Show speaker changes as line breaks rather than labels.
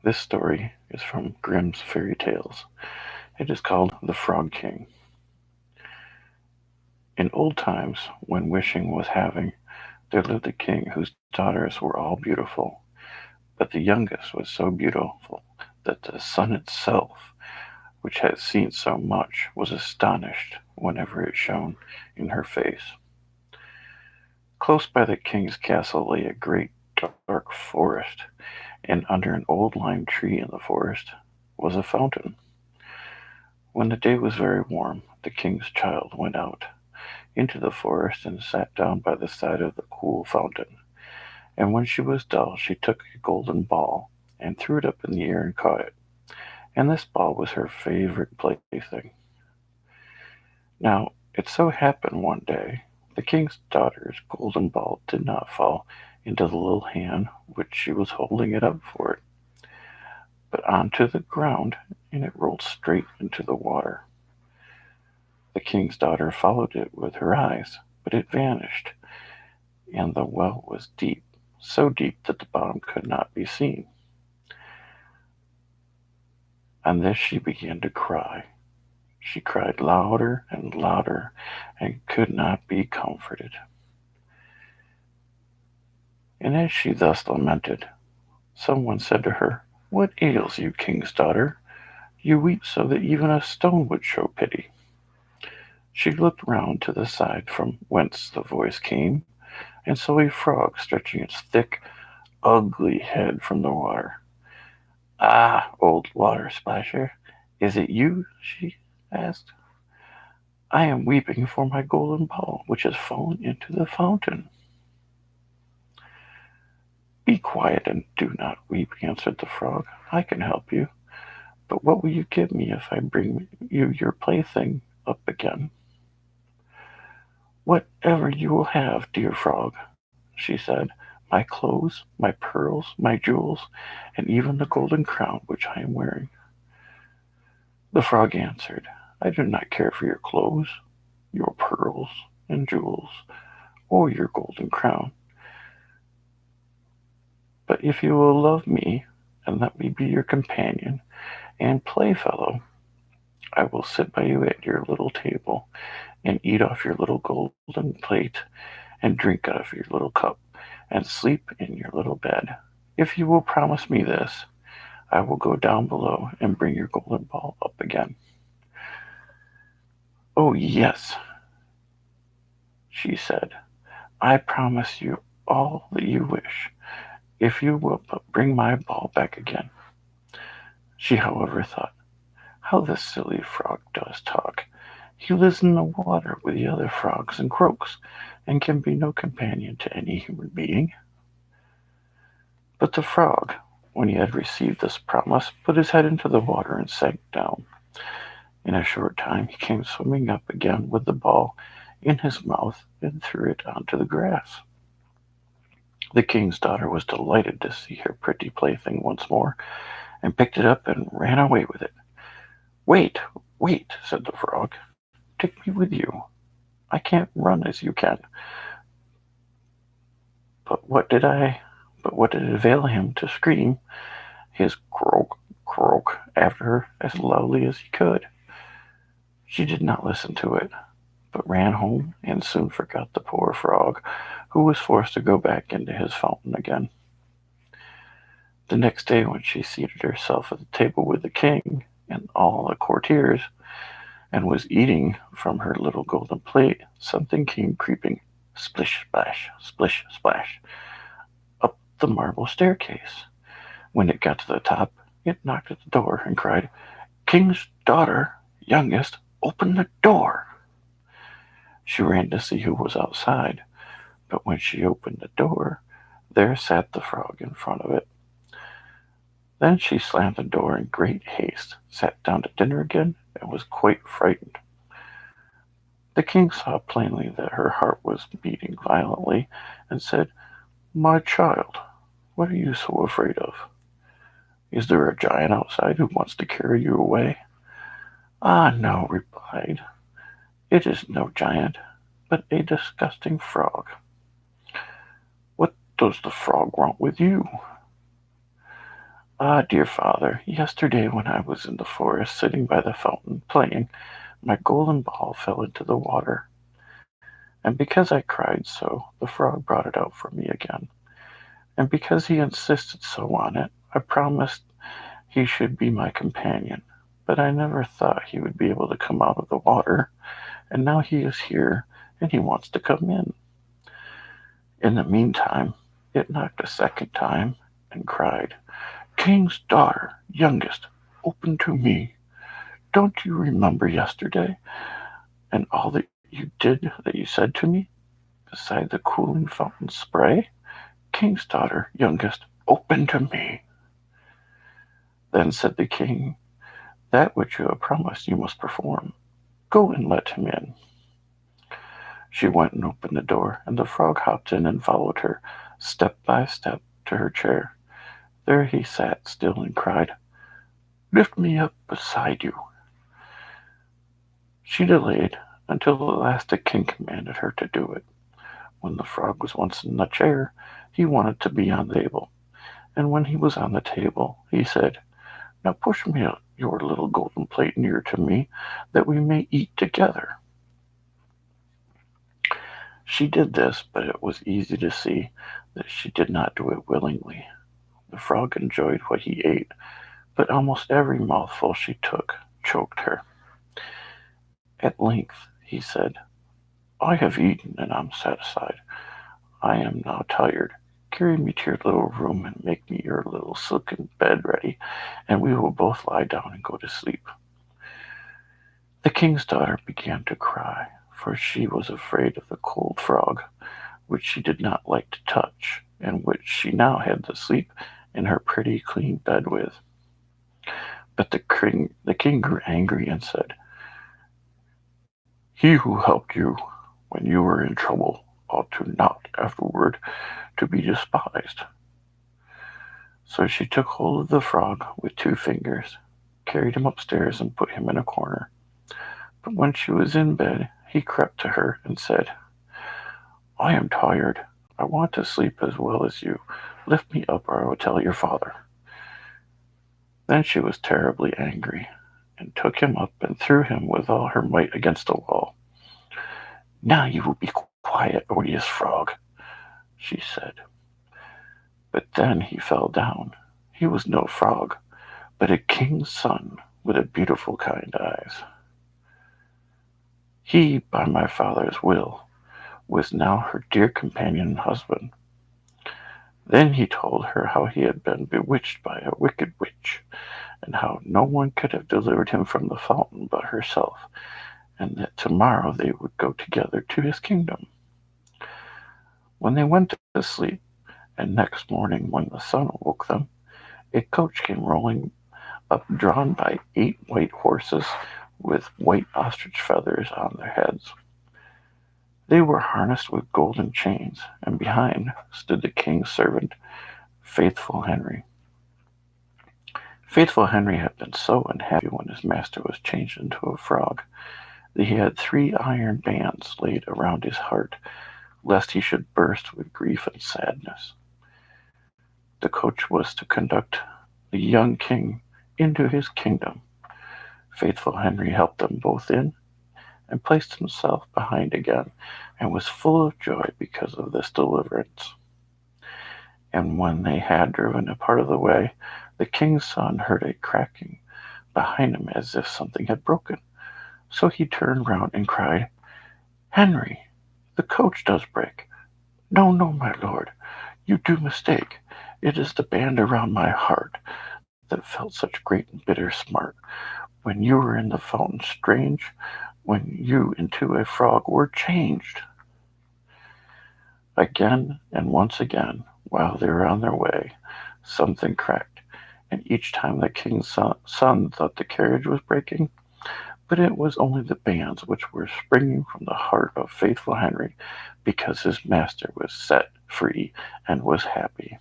This story is from Grimm's Fairy Tales. It is called The Frog King. In old times, when wishing was having, there lived a king whose daughters were all beautiful, but the youngest was so beautiful that the sun itself, which had seen so much, was astonished whenever it shone in her face. Close by the king's castle lay a great dark forest, and under an old lime tree in the forest was a fountain. When the day was very warm, the king's child went out into the forest and sat down by the side of the cool fountain. And when she was dull, she took a golden ball and threw it up in the air and caught it. And this ball was her favorite plaything. Now, it so happened one day the king's daughter's golden ball did not fall into the little hand which she was holding it up for it, but onto the ground, and it rolled straight into the water. The king's daughter followed it with her eyes, but it vanished, and the well was deep, so deep that the bottom could not be seen. On this she began to cry. She cried louder and louder, and could not be comforted. And as she thus lamented, some one said to her, "What ails you, king's daughter? You weep so that even a stone would show pity." She looked round to the side from whence the voice came, and saw a frog stretching its thick, ugly head from the water. "Ah, old water splasher, is it you?" she asked. "I am weeping for my golden ball, which has fallen into the fountain." "Be quiet and do not weep," answered the frog. "I can help you. But what will you give me if I bring you your plaything up again?" "Whatever you will have, dear frog," she said. "My clothes, my pearls, my jewels, and even the golden crown which I am wearing." The frog answered, "I do not care for your clothes, your pearls and jewels, or your golden crown. But if you will love me and let me be your companion and playfellow, I will sit by you at your little table and eat off your little golden plate and drink out of your little cup and sleep in your little bed. If you will promise me this, I will go down below and bring your golden ball up again." "Oh, yes," she said, "I promise you all that you wish, if you will but bring my ball back again." She, however, thought, "How the silly frog does talk. He lives in the water with the other frogs and croaks, and can be no companion to any human being." But the frog, when he had received this promise, put his head into the water and sank down. In a short time he came swimming up again with the ball in his mouth and threw it onto the grass. The king's daughter was delighted to see her pretty plaything once more, and picked it up and ran away with it. "Wait, wait," said the frog. "Take me with you. I can't run as you can." But what did I but what did it avail him to scream his croak, croak after her as loudly as he could? She did not listen to it, but ran home and soon forgot the poor frog, who was forced to go back into his fountain again. The next day, when she seated herself at the table with the king and all the courtiers, and was eating from her little golden plate, something came creeping, splish splash, up the marble staircase. When it got to the top, it knocked at the door and cried, "King's daughter, youngest, open the door." She ran to see who was outside, but when she opened the door, there sat the frog in front of it. Then she slammed the door in great haste, sat down to dinner again, and was quite frightened. The king saw plainly that her heart was beating violently, and said, "My child, what are you so afraid of? Is there a giant outside who wants to carry you away?" "Ah, no," replied, "it is no giant, but a disgusting frog." "What does the frog want with you?" Ah, dear father, yesterday when I was in the forest sitting by the fountain playing, my golden ball fell into the water, and because I cried so, the frog brought it out for me again. And because he insisted so on it, I promised he should be my companion. But I never thought he would be able to come out of the water, and now he is here, and he wants to come in. In the meantime, it knocked a second time and cried, King's daughter, youngest, open to me. Don't you remember yesterday and all that you did that you said to me beside the cooling fountain spray? King's daughter, youngest, open to me. Then said the king, that which you have promised you must perform. Go and let him in. She went and opened the door, and the frog hopped in and followed her, step by step, to her chair. There he sat still and cried, Lift me up beside you. She delayed until at last the king commanded her to do it. When the frog was once in the chair, he wanted to be on the table, and when he was on the table, he said, Now push me your little golden plate near to me, that we may eat together. She did this, but it was easy to see that she did not do it willingly. The frog enjoyed what he ate, but almost every mouthful she took choked her. At length he said, I have eaten and am satisfied. I am now tired. Carry me to your little room and make me your little silken bed ready, and we will both lie down and go to sleep. The king's daughter began to cry, for she was afraid of the cold frog, which she did not like to touch, and which she now had to sleep in her pretty clean bed with. But the king grew angry and said, He who helped you when you were in trouble ought to not afterward to be despised. So she took hold of the frog with 2 fingers, carried him upstairs, and put him in a corner. But when she was in bed, he crept to her and said, I am tired. I want to sleep as well as you. Lift me up, or I will tell your father. Then she was terribly angry, and took him up and threw him with all her might against the wall. Now you will be quiet, odious frog, she said. But then he fell down. He was no frog, but a king's son with a beautiful kind eyes. He, by my father's will, was now her dear companion and husband. Then he told her how he had been bewitched by a wicked witch, and how no one could have delivered him from the fountain but herself, and that tomorrow they would go together to his kingdom. When they went to sleep, and next morning when the sun awoke them, a coach came rolling up drawn by 8 white horses with white ostrich feathers on their heads. They were harnessed with golden chains, and behind stood the king's servant, Faithful Henry. Faithful Henry had been so unhappy when his master was changed into a frog that he had 3 iron bands laid around his heart, lest he should burst with grief and sadness. The coach was to conduct the young king into his kingdom. Faithful Henry helped them both in, and placed himself behind again, and was full of joy because of this deliverance. And when they had driven a part of the way, the king's son heard a cracking behind him as if something had broken. So he turned round and cried, Henry, the coach does break. No, no, my lord, you do mistake. It is the band around my heart that felt such great and bitter smart when you were in the fountain strange, when you into a frog were changed. Again and once again, while they were on their way, something cracked, and each time the king's son thought the carriage was breaking, but it was only the bands which were springing from the heart of Faithful Henry, because his master was set free and was happy.